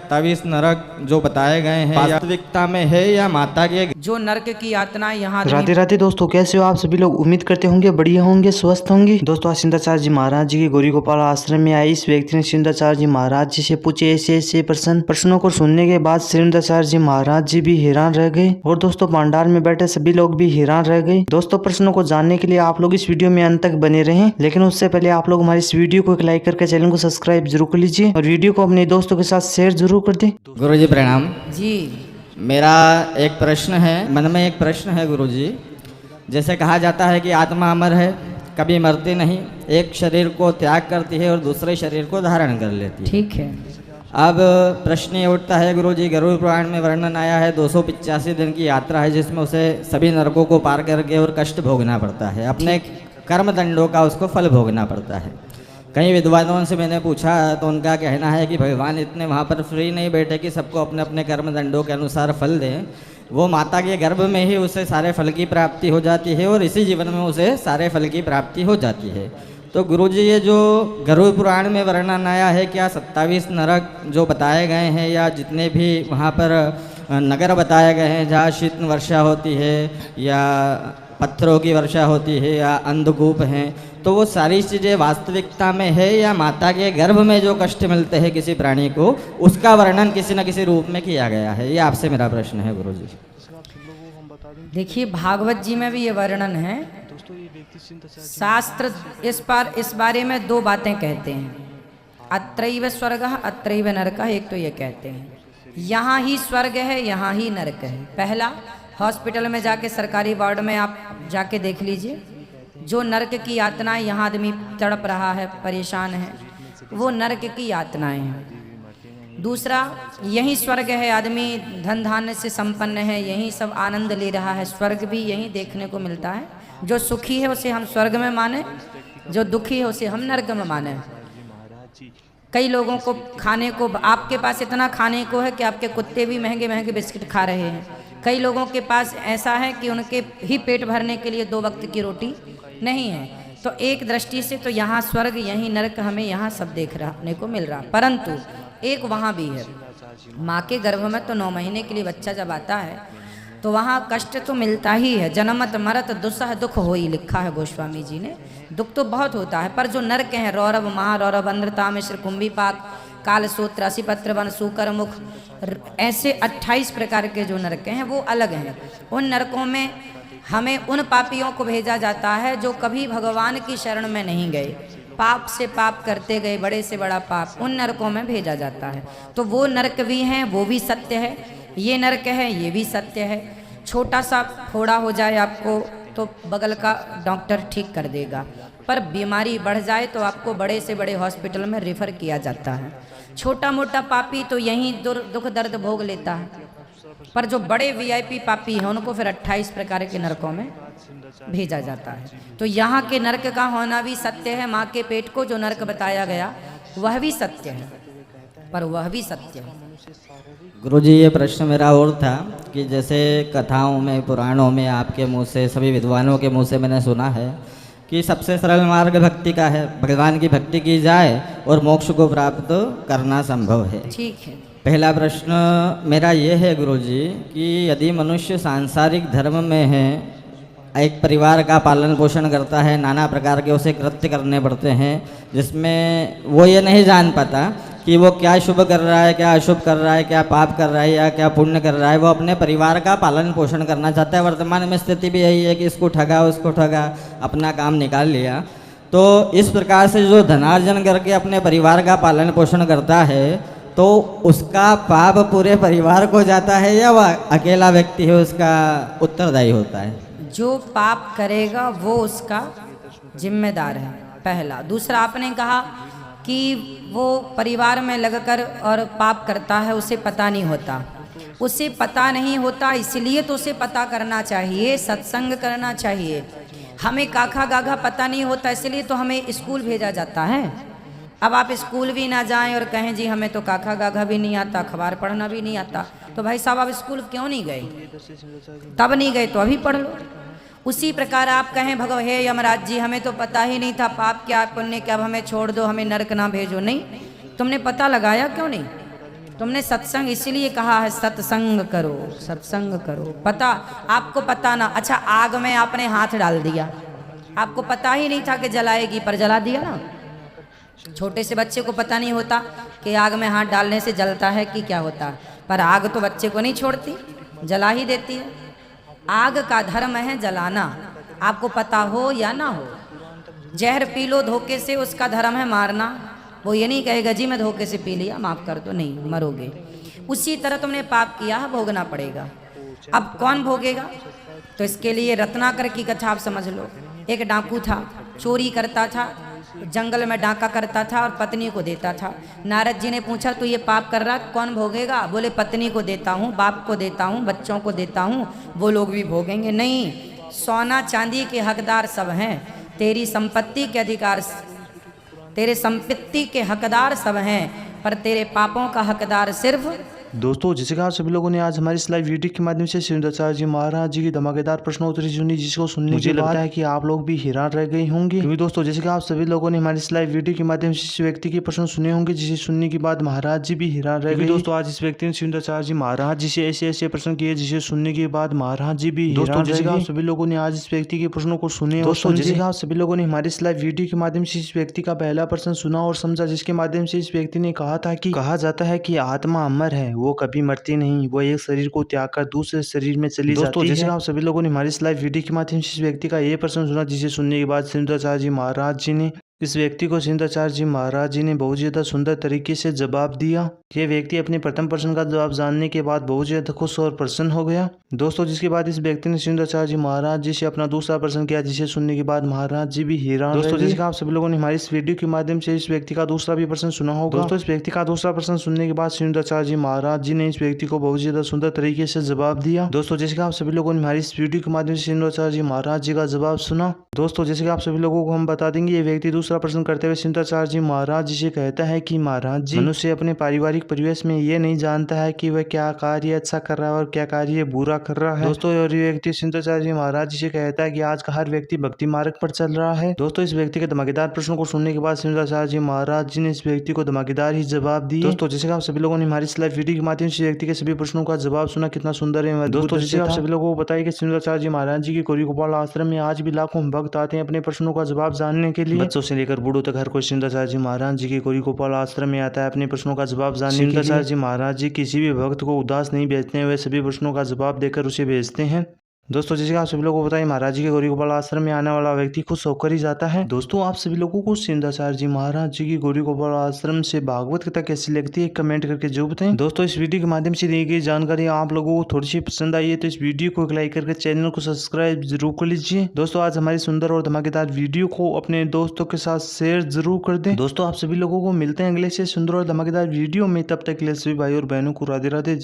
27 नरक जो बताए गए हैं वास्तविकता में है या माता के जो नरक की यातनाएं यहाँ राधे राधे दोस्तों, कैसे हो आप सभी लोग। उम्मीद करते होंगे बढ़िया होंगे, स्वस्थ होंगे। दोस्तों आज सिंधाचार्य जी महाराज जी के गौरी गोपाल आश्रम में आए इस व्यक्ति ने सिंधाचार्य जी महाराज जी से पूछे ऐसे प्रश्नों को सुनने के बाद सिंधाचार्य जी महाराज जी भी हैरान रह गए और दोस्तों भंडार में बैठे सभी लोग भी हैरान रह गए। दोस्तों प्रश्नों को जानने के लिए आप लोग इस वीडियो में अंत तक बने रहें, लेकिन उससे पहले आप लोग हमारे इस वीडियो को एक लाइक करके चैनल को सब्सक्राइब जरूर कर लीजिए और वीडियो को अपने दोस्तों के साथ शेयर जरूर कर दें। गुरुजी प्रणाम। जी मेरा एक प्रश्न है, मन में एक प्रश्न है गुरुजी। जैसे कहा जाता है कि आत्मा अमर है, कभी मरती नहीं, एक शरीर को त्याग करती है और दूसरे शरीर को धारण कर लेती है। ठीक है। अब प्रश्न ये उठता है गुरुजी, गरुड़ पुराण में वर्णन आया है 285 दिन की यात्रा है जिसमें उसे सभी नरकों को पार करके और कष्ट भोगना पड़ता है, अपने कर्म दंडों का उसको फल भोगना पड़ता है। कई विद्वानों से मैंने पूछा तो उनका कहना है कि भगवान इतने वहाँ पर फ्री नहीं बैठे कि सबको अपने अपने कर्म दंडों के अनुसार फल दें। वो माता के गर्भ में ही उसे सारे फल की प्राप्ति हो जाती है और इसी जीवन में उसे सारे फल की प्राप्ति हो जाती है। तो गुरुजी ये जो गरुड़ पुराण में वर्णन आया है, क्या 27 नरक जो बताए गए हैं या जितने भी वहाँ पर नगर बताए गए हैं जहाँ शीत वर्षा होती है या पत्थरों की वर्षा होती है या अंधकूप हैं, तो वो सारी चीज़ें वास्तविकता में है या माता के गर्भ में जो कष्ट मिलते हैं किसी प्राणी को, उसका वर्णन किसी न किसी रूप में किया गया है? ये आपसे मेरा प्रश्न है गुरुजी। देखिए भागवत जी में भी ये वर्णन है। शास्त्र इस बारे में दो बातें कहते हैं, अत्रैव स्वर्गः अत्रैव नरकः। एक तो ये कहते हैं यहाँ ही स्वर्ग है यहाँ ही नरक है। पहला, हॉस्पिटल में जाके सरकारी वार्ड में आप जाके देख लीजिए, जो नरक की यातनाएं यहाँ आदमी तड़प रहा है, परेशान है, वो नरक की यातनाएं हैं। दूसरा, यही स्वर्ग है, आदमी धन धान्य से संपन्न है, यही सब आनंद ले रहा है, स्वर्ग भी यही देखने को मिलता है। जो सुखी है उसे हम स्वर्ग में माने, जो दुखी है उसे हम नरक में माने। कई लोगों को खाने को, आपके पास इतना खाने को है कि आपके कुत्ते भी महंगे महंगे बिस्किट खा रहे हैं। कई लोगों के पास ऐसा है कि उनके ही पेट भरने के लिए 2 वक्त की रोटी नहीं है। तो एक दृष्टि से तो यहाँ स्वर्ग यहीं नरक हमें यहाँ सब देखने को मिल रहा, परंतु एक वहाँ भी है। माँ के गर्भ में तो 9 महीने के लिए बच्चा जब आता है तो वहाँ कष्ट तो मिलता ही है। जन्मत मरत दुस्सह दुख होई, लिखा है गोस्वामी जी ने। दुख तो बहुत होता है, पर जो नरक हैं, रौरव महारौरव अंध्रता मिश्र कुंभीपाक काल सूत्र असिपत्र वन सूकर मुख, ऐसे 28 प्रकार के जो नरक हैं वो अलग हैं। उन नरकों में हमें उन पापियों को भेजा जाता है जो कभी भगवान की शरण में नहीं गए, पाप से पाप करते गए, बड़े से बड़ा पाप, उन नरकों में भेजा जाता है। तो वो नरक भी हैं, वो भी सत्य है, ये नरक है ये भी सत्य है। छोटा सा फोड़ा हो जाए आपको तो बगल का डॉक्टर ठीक कर देगा, पर बीमारी बढ़ जाए तो आपको बड़े से बड़े हॉस्पिटल में रेफर किया जाता है। छोटा मोटा पापी तो यहीं दुख दर्द भोग लेता है, पर जो बड़े वीआईपी पापी हैं उनको फिर 28 प्रकार के नरकों में भेजा जाता है। तो यहाँ के नरक का होना भी सत्य है। माँ के पेट को जो नरक बताया गया वह भी सत्य है, पर वह भी सत्य है। गुरुजी ये प्रश्न मेरा और था कि जैसे कथाओं में, पुराणों में, आपके मुंह से, सभी विद्वानों के मुंह से मैंने सुना है कि सबसे सरल मार्ग भक्ति का है, भगवान की भक्ति की जाए और मोक्ष को प्राप्त करना संभव है। ठीक है। पहला प्रश्न मेरा ये है गुरुजी कि यदि मनुष्य सांसारिक धर्म में है, एक परिवार का पालन पोषण करता है, नाना प्रकार के उसे कृत्य करने पड़ते हैं जिसमें वो ये नहीं जान पाता कि वो क्या शुभ कर रहा है, क्या अशुभ कर रहा है, क्या पाप कर रहा है या क्या पुण्य कर रहा है, वो अपने परिवार का पालन पोषण करना चाहता है। वर्तमान में स्थिति भी यही है कि इसको ठगा उसको ठगा, अपना काम निकाल लिया। तो इस प्रकार से जो धनार्जन करके अपने परिवार का पालन पोषण करता है तो उसका पाप पूरे परिवार को जाता है या वह अकेला व्यक्ति है उसका उत्तरदायी होता है? जो पाप करेगा वो उसका जिम्मेदार है, पहला। दूसरा, आपने कहा कि वो परिवार में लगकर और पाप करता है, उसे पता नहीं होता। उसे पता नहीं होता इसलिए तो उसे पता करना चाहिए, सत्संग करना चाहिए। हमें काखा गाघा पता नहीं होता इसलिए तो हमें स्कूल भेजा जाता है। अब आप स्कूल भी ना जाएं और कहें जी हमें तो काखा गाघा भी नहीं आता, अखबार पढ़ना भी नहीं आता, तो भाई साहब आप स्कूल क्यों नहीं गए? तब नहीं गए तो अभी पढ़ लो। उसी प्रकार आप कहें भगव हे यमराज जी हमें तो पता ही नहीं था पाप क्या पुण्य क्या, अब हमें छोड़ दो, हमें नरक ना भेजो। नहीं, तुमने पता लगाया क्यों नहीं? तुमने सत्संग इसलिए कहा है, सत्संग करो, सत्संग करो। पता, आपको पता ना, अच्छा आग में आपने हाथ डाल दिया, आपको पता ही नहीं था कि जलाएगी, पर जला दिया ना। छोटे से बच्चे को पता नहीं होता कि आग में हाथ डालने से जलता है कि क्या होता है, पर आग तो बच्चे को नहीं छोड़ती, जला ही देती है। आग का धर्म है जलाना, आपको पता हो या ना हो। जहर पी लो धोखे से, उसका धर्म है मारना। वो ये नहीं कहेगा जी मैं धोखे से पी लिया, माफ कर दो, नहीं, मरोगे। उसी तरह तुमने पाप किया है, भोगना पड़ेगा। अब कौन भोगेगा? तो इसके लिए रत्नाकर की कथा आप समझ लो। एक डाकू था, चोरी करता था, जंगल में डाका करता था और पत्नी को देता था। नारद जी ने पूछा तू ये पाप कर रहा, कौन भोगेगा? बोले पत्नी को देता हूँ, बाप को देता हूँ, बच्चों को देता हूँ, वो लोग भी भोगेंगे। नहीं, सोना चांदी के हकदार सब हैं, तेरी संपत्ति के अधिकार, तेरे संपत्ति के हकदार सब हैं, पर तेरे पापों का हकदार सिर्फ। दोस्तों, जैसे कि आप सभी लोगों ने आज हमारी इस लाइव वीडियो के माध्यम से सिंधाचार्य जी महाराज जी की धमाकेदार प्रश्नोत्तरी सुनी, जिसको सुनने मुझे लगता है कि आप लोग भी हैरान रह गए होंगे। क्योंकि दोस्तों, जैसे कि आप सभी लोगों ने हमारी इस लाइव वीडियो के माध्यम से इस व्यक्ति के प्रश्न सुने होंगे, जिसे सुनने के बाद महाराज जी भी हैरान रह गए। दोस्तों, आज इस व्यक्ति ने सिंधाचार्य जी महाराज जी से ऐसे ऐसे प्रश्न किए, जिसे सुनने के बाद महाराज जी भी हैरान रह गए। जैसे कि आप सभी लोगों ने आज इस व्यक्ति के प्रश्नों को सुने। दोस्तों, जैसे कि आप सभी लोगों ने हमारी इस लाइव वीडियो के माध्यम से इस व्यक्ति का पहला प्रश्न सुना और समझा, जिसके माध्यम से इस व्यक्ति ने कहा था कि कहा जाता है कि आत्मा अमर है, वो कभी मरती नहीं, वो एक शरीर को त्याग कर दूसरे शरीर में चली जाती है। जैसे आप सभी लोगों ने हमारी इस लाइव वीडियो के माध्यम से इस व्यक्ति का ये प्रश्न सुना, जिसे सुनने के बाद सिंधाचार्य जी महाराज जी ने इस व्यक्ति को सिंधाचार्य जी महाराज जी ने बहुत ज्यादा सुंदर तरीके से जवाब दिया। ये व्यक्ति अपने प्रथम प्रश्न का जवाब जानने के बाद बहुत ज्यादा खुश और प्रसन्न हो गया। दोस्तों, जिसके बाद इस व्यक्ति ने सिंधाचार्य जी महाराज जी से अपना दूसरा प्रश्न किया, जिसे सुनने के बाद महाराज जी भी हैरान। दोस्तों, जैसे आप सभी लोगों ने हमारी इस वीडियो के माध्यम से इस व्यक्ति का दूसरा भी प्रश्न सुना होगा। दोस्तों, इस व्यक्ति का दूसरा प्रश्न सुनने के बाद सिंधाचार्य जी महाराज जी ने इस व्यक्ति को बहुत ज्यादा सुंदर तरीके से जवाब दिया। दोस्तों, जैसे आप सभी लोगों ने हमारी इस वीडियो के माध्यम से सिंधाचार्य जी महाराज जी का जवाब सुना। दोस्तों, जैसे आप सभी लोगों को हम बता देंगे, ये व्यक्ति दूसरा प्रश्न करते हुए सिंधाचार्य जी महाराज जी से कहता है कि महाराज जी, मनुष्य अपने पारिवारिक परिवेश में ये नहीं जानता है कि वह क्या कार्य अच्छा कर रहा है और क्या कार्य बुरा कर रहा है। दोस्तों, और ये व्यक्ति सिंधाचार्य जी महाराज जी से कहता है कि आज का हर व्यक्ति भक्ति मार्ग पर चल रहा है। दोस्तों, इस व्यक्ति के धमाकेदार प्रश्नों को सुनने के बाद सिंधाचार्य जी महाराज जी ने इस व्यक्ति को धमाकेदार ही जवाब दिए। दोस्तों, जैसे आप सभी लोगों ने हमारी इस लाइव वीडियो के माध्यम से व्यक्ति के सभी प्रश्नों का जवाब सुना, कितना सुंदर है। दोस्तों, जैसे आप सभी लोगों को बताइए कि सिंधाचार्य जी महाराज जी के गौरी गोपाल आश्रम में आज भी लाखों भक्त आते हैं अपने प्रश्नों का जवाब जानने के लिए। बच्चों से लेकर बूढ़ों तक हर कोई सिंधाचार्य जी महाराज जी के गौरी गोपाल आश्रम में आता है अपने प्रश्नों का जवाब जानने के लिए। सिंधाचार्य जी महाराज जी किसी भी भक्त को उदास नहीं भेजते हैं, वे सभी प्रश्नों का जवाब देकर उसे भेजते हैं। दोस्तों, जैसे आप सभी लोगों को बताइए, महाराज जी के गौरी गोपाल आश्रम में आने वाला व्यक्ति खुश होकर ही जाता है। दोस्तों, आप सभी लोगों को सिंधाचार्य जी महाराज जी की गौरी गोपाल आश्रम से भागवत कथा कैसी लगती है कमेंट करके जो बताएं। दोस्तों, इस वीडियो के माध्यम से दी गई जानकारी आप लोगों को थोड़ी सी पसंद आई है तो इस वीडियो को लाइक करके चैनल को सब्सक्राइब जरूर कर लीजिए। दोस्तों, आज हमारी सुंदर और धमाकेदार वीडियो को अपने दोस्तों के साथ शेयर जरूर कर दें। दोस्तों, आप सभी लोगों को मिलते हैं अगले से सुंदर और धमाकेदार वीडियो में, तब तक के लिए सभी भाई और बहनों को राधे राधे।